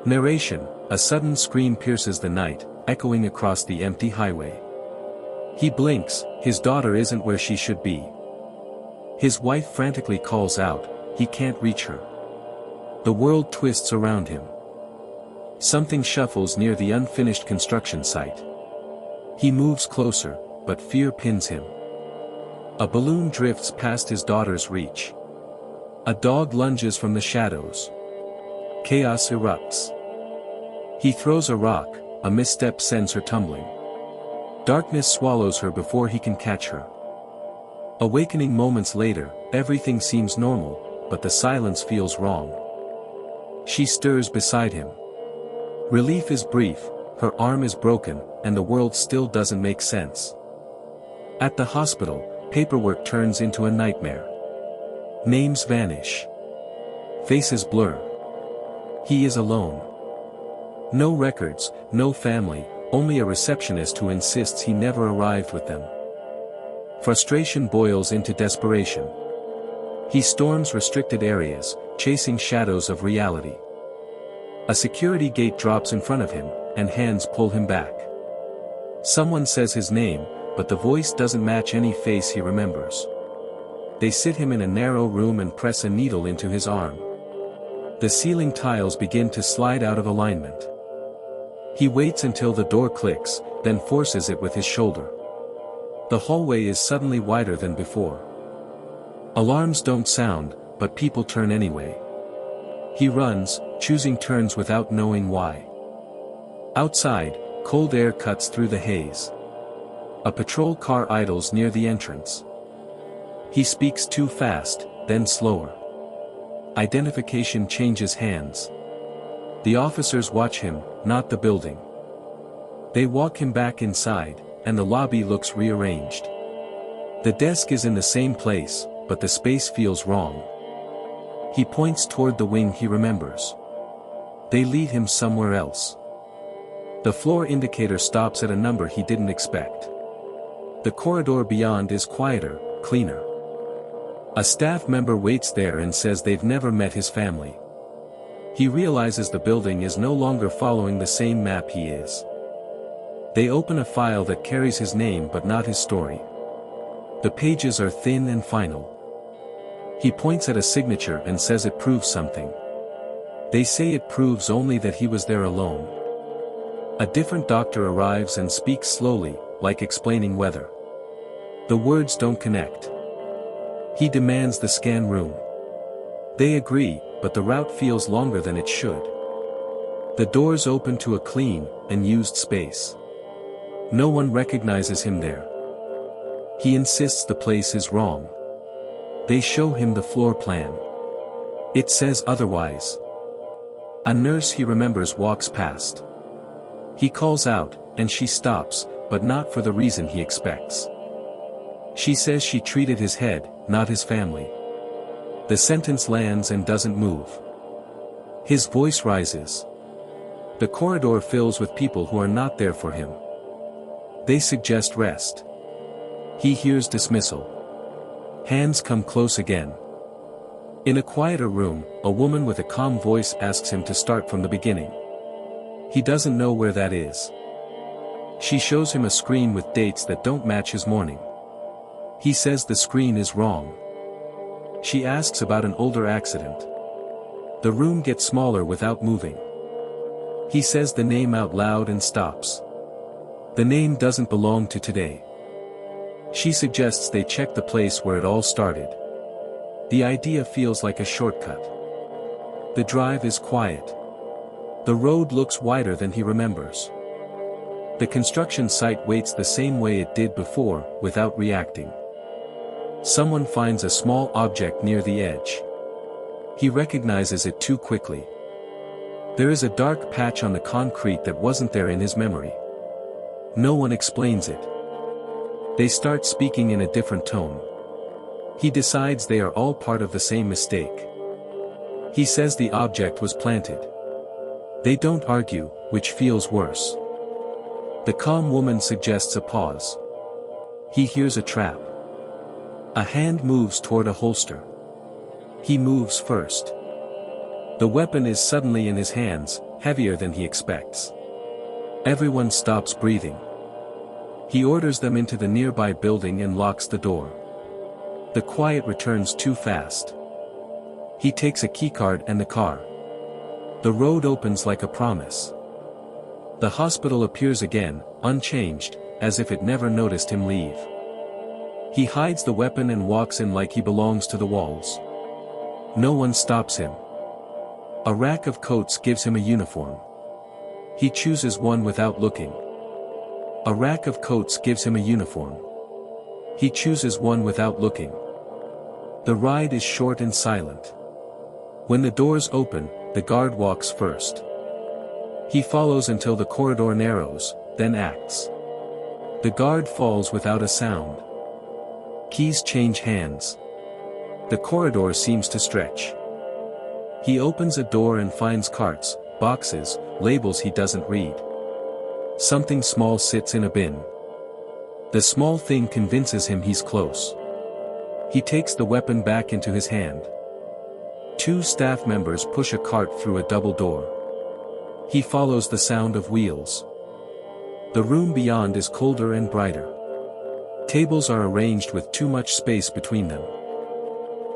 Narration: a sudden scream pierces the night, echoing across the empty highway. He blinks, his daughter isn't where she should be. His wife frantically calls out, he can't reach her. The world twists around him. Something shuffles near the unfinished construction site. He moves closer, but fear pins him. A balloon drifts past his daughter's reach. A dog lunges from the shadows. Chaos erupts. He throws a rock, a misstep sends her tumbling. Darkness swallows her before he can catch her. Awakening moments later, everything seems normal, but the silence feels wrong. She stirs beside him. Relief is brief, her arm is broken, and the world still doesn't make sense. At the hospital, paperwork turns into a nightmare. Names vanish. Faces blur. He is alone. No records, no family, only a receptionist who insists he never arrived with them. Frustration boils into desperation. He storms restricted areas, chasing shadows of reality. A security gate drops in front of him, and hands pull him back. Someone says his name, but the voice doesn't match any face he remembers. They sit him in a narrow room and press a needle into his arm. The ceiling tiles begin to slide out of alignment. He waits until the door clicks, then forces it with his shoulder. The hallway is suddenly wider than before. Alarms don't sound, but people turn anyway. He runs, choosing turns without knowing why. Outside, cold air cuts through the haze. A patrol car idles near the entrance. He speaks too fast, then slower. Identification changes hands. The officers watch him, not the building. They walk him back inside, and the lobby looks rearranged. The desk is in the same place, but the space feels wrong. He points toward the wing he remembers. They lead him somewhere else. The floor indicator stops at a number he didn't expect. The corridor beyond is quieter, cleaner. A staff member waits there and says they've never met his family. He realizes the building is no longer following the same map he is. They open a file that carries his name but not his story. The pages are thin and final. He points at a signature and says it proves something. They say it proves only that he was there alone. A different doctor arrives and speaks slowly, like explaining weather. The words don't connect. He demands the scan room. They agree, but the route feels longer than it should. The doors open to a clean, unused space. No one recognizes him there. He insists the place is wrong. They show him the floor plan. It says otherwise. A nurse he remembers walks past. He calls out, and she stops, but not for the reason he expects. She says she treated his head, not his family. The sentence lands and doesn't move. His voice rises. The corridor fills with people who are not there for him. They suggest rest. He hears dismissal. Hands come close again. In a quieter room, a woman with a calm voice asks him to start from the beginning. He doesn't know where that is. She shows him a screen with dates that don't match his morning. He says the screen is wrong. She asks about an older accident. The room gets smaller without moving. He says the name out loud and stops. The name doesn't belong to today. She suggests they check the place where it all started. The idea feels like a shortcut. The drive is quiet. The road looks wider than he remembers. The construction site waits the same way it did before, without reacting. Someone finds a small object near the edge. He recognizes it too quickly. There is a dark patch on the concrete that wasn't there in his memory. No one explains it. They start speaking in a different tone. He decides they are all part of the same mistake. He says the object was planted. They don't argue, which feels worse. The calm woman suggests a pause. He hears a trap. A hand moves toward a holster. He moves first. The weapon is suddenly in his hands, heavier than he expects. Everyone stops breathing. He orders them into the nearby building and locks the door. The quiet returns too fast. He takes a keycard and the car. The road opens like a promise. The hospital appears again, unchanged, as if it never noticed him leave. He hides the weapon and walks in like he belongs to the walls. No one stops him. A rack of coats gives him a uniform. He chooses one without looking. A rack of coats gives him a uniform. He chooses one without looking. The ride is short and silent. When the doors open, the guard walks first. He follows until the corridor narrows, then acts. The guard falls without a sound. Keys change hands. The corridor seems to stretch. He opens a door and finds carts, boxes, labels he doesn't read. Something small sits in a bin. The small thing convinces him he's close. He takes the weapon back into his hand. Two staff members push a cart through a double door. He follows the sound of wheels. The room beyond is colder and brighter. Tables are arranged with too much space between them.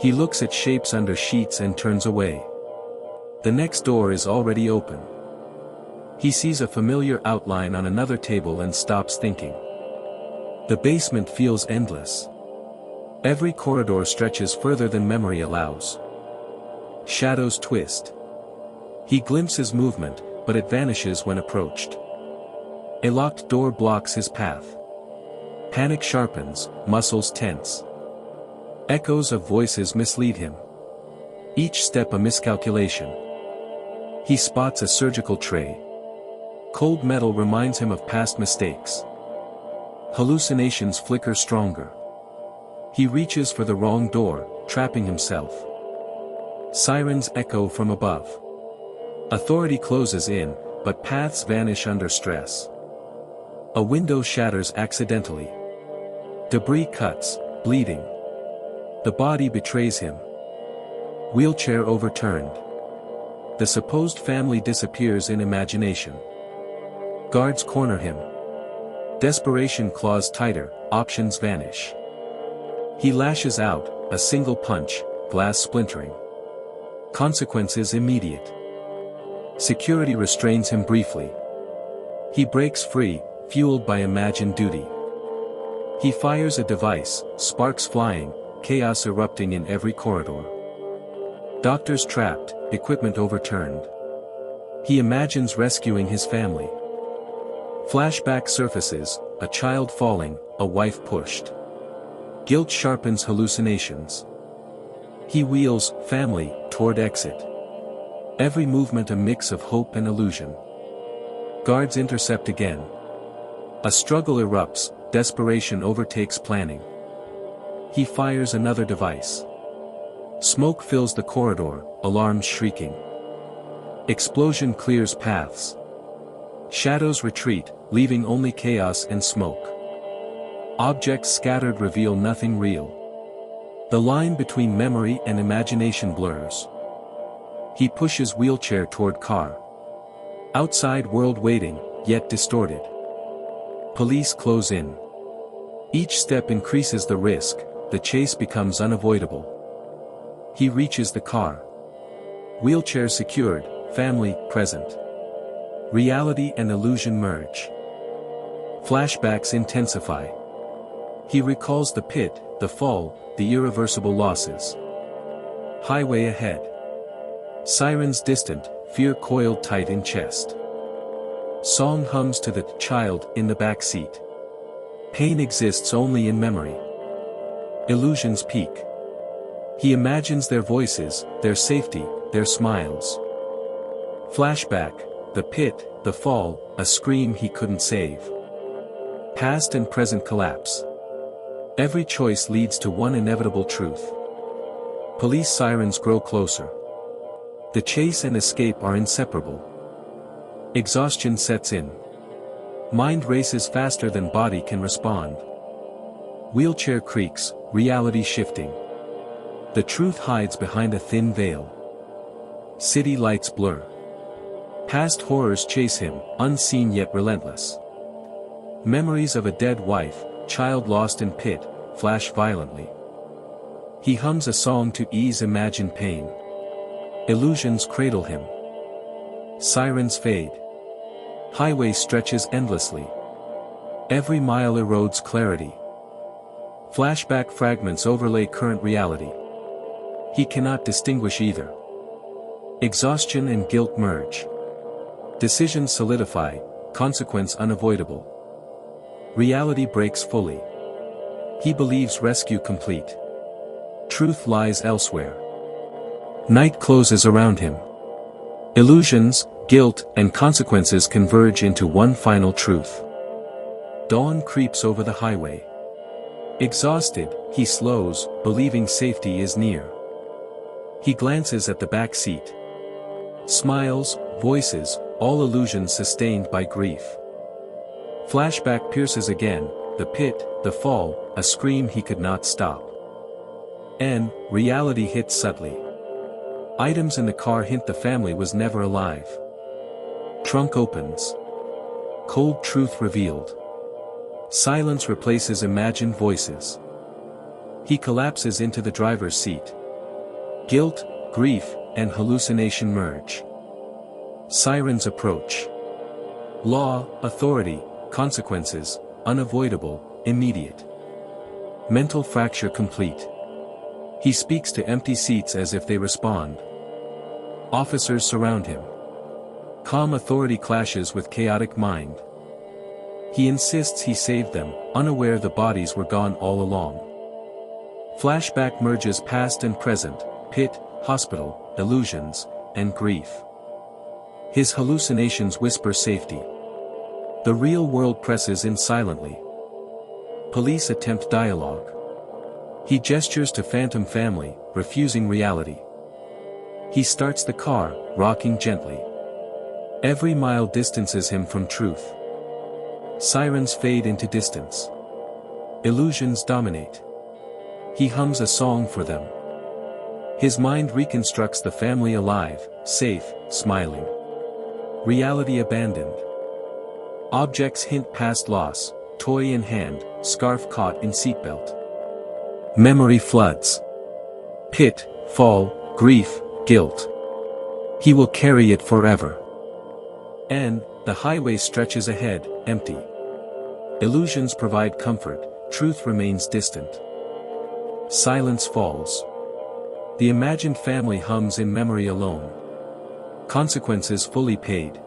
He looks at shapes under sheets and turns away. The next door is already open. He sees a familiar outline on another table and stops thinking. The basement feels endless. Every corridor stretches further than memory allows. Shadows twist. He glimpses movement, but it vanishes when approached. A locked door blocks his path. Panic sharpens, muscles tense. Echoes of voices mislead him. Each step a miscalculation. He spots a surgical tray. Cold metal reminds him of past mistakes. Hallucinations flicker stronger. He reaches for the wrong door, trapping himself. Sirens echo from above. Authority closes in, but paths vanish under stress. A window shatters accidentally. Debris cuts, bleeding. The body betrays him. Wheelchair overturned. The supposed family disappears in imagination. Guards corner him. Desperation claws tighter, options vanish. He lashes out, a single punch, glass splintering. Consequences immediate. Security restrains him briefly. He breaks free, fueled by imagined duty. He fires a device, sparks flying, chaos erupting in every corridor. Doctors trapped, equipment overturned. He imagines rescuing his family. Flashback surfaces, a child falling, a wife pushed. Guilt sharpens hallucinations. He wheels, family, toward exit. Every movement a mix of hope and illusion. Guards intercept again. A struggle erupts, desperation overtakes planning. He fires another device. Smoke fills the corridor, alarms shrieking. Explosion clears paths. Shadows retreat, leaving only chaos and smoke. Objects scattered reveal nothing real. The line between memory and imagination blurs. He pushes wheelchair toward car. Outside world waiting, yet distorted. Police close in. Each step increases the risk, the chase becomes unavoidable. He reaches the car. Wheelchair secured, family present. Reality and illusion merge. Flashbacks intensify. He recalls the pit, the fall, the irreversible losses. Highway ahead. Sirens distant, fear coiled tight in chest. Song hums to the child in the back seat. Pain exists only in memory. Illusions peak. He imagines their voices, their safety, their smiles. Flashback, the pit, the fall, a scream he couldn't save. Past and present collapse. Every choice leads to one inevitable truth. Police sirens grow closer. The chase and escape are inseparable. Exhaustion sets in. Mind races faster than body can respond. Wheelchair creaks, reality shifting. The truth hides behind a thin veil. City lights blur. Past horrors chase him, unseen yet relentless. Memories of a dead wife, child lost in pit, flash violently. He hums a song to ease imagined pain. Illusions cradle him. Sirens fade. Highway stretches endlessly. Every mile erodes clarity. Flashback fragments overlay current reality. He cannot distinguish either. Exhaustion and guilt merge. Decisions solidify, consequence unavoidable. Reality breaks fully. He believes rescue complete. Truth lies elsewhere. Night closes around him. Illusions, guilt, and consequences converge into one final truth. Dawn creeps over the highway. Exhausted, he slows, believing safety is near. He glances at the back seat. Smiles, voices, all illusions sustained by grief. Flashback pierces again, the pit, the fall, a scream he could not stop. And, reality hits subtly. Items in the car hint the family was never alive. Trunk opens. Cold truth revealed. Silence replaces imagined voices. He collapses into the driver's seat. Guilt, grief, and hallucination merge. Sirens approach. Law, authority, consequences, unavoidable, immediate. Mental fracture complete. He speaks to empty seats as if they respond. Officers surround him. Calm authority clashes with chaotic mind. He insists he saved them, unaware the bodies were gone all along. Flashback merges past and present, pit, hospital, illusions, and grief. His hallucinations whisper safety. The real world presses in silently. Police attempt dialogue. He gestures to phantom family, refusing reality. He starts the car, rocking gently. Every mile distances him from truth. Sirens fade into distance. Illusions dominate. He hums a song for them. His mind reconstructs the family alive, safe, smiling. Reality abandoned. Objects hint past loss, toy in hand, scarf caught in seatbelt. Memory floods. Pit, fall, grief, guilt. He will carry it forever. And, the highway stretches ahead, empty. Illusions provide comfort, truth remains distant. Silence falls. The imagined family hums in memory alone. Consequences fully paid.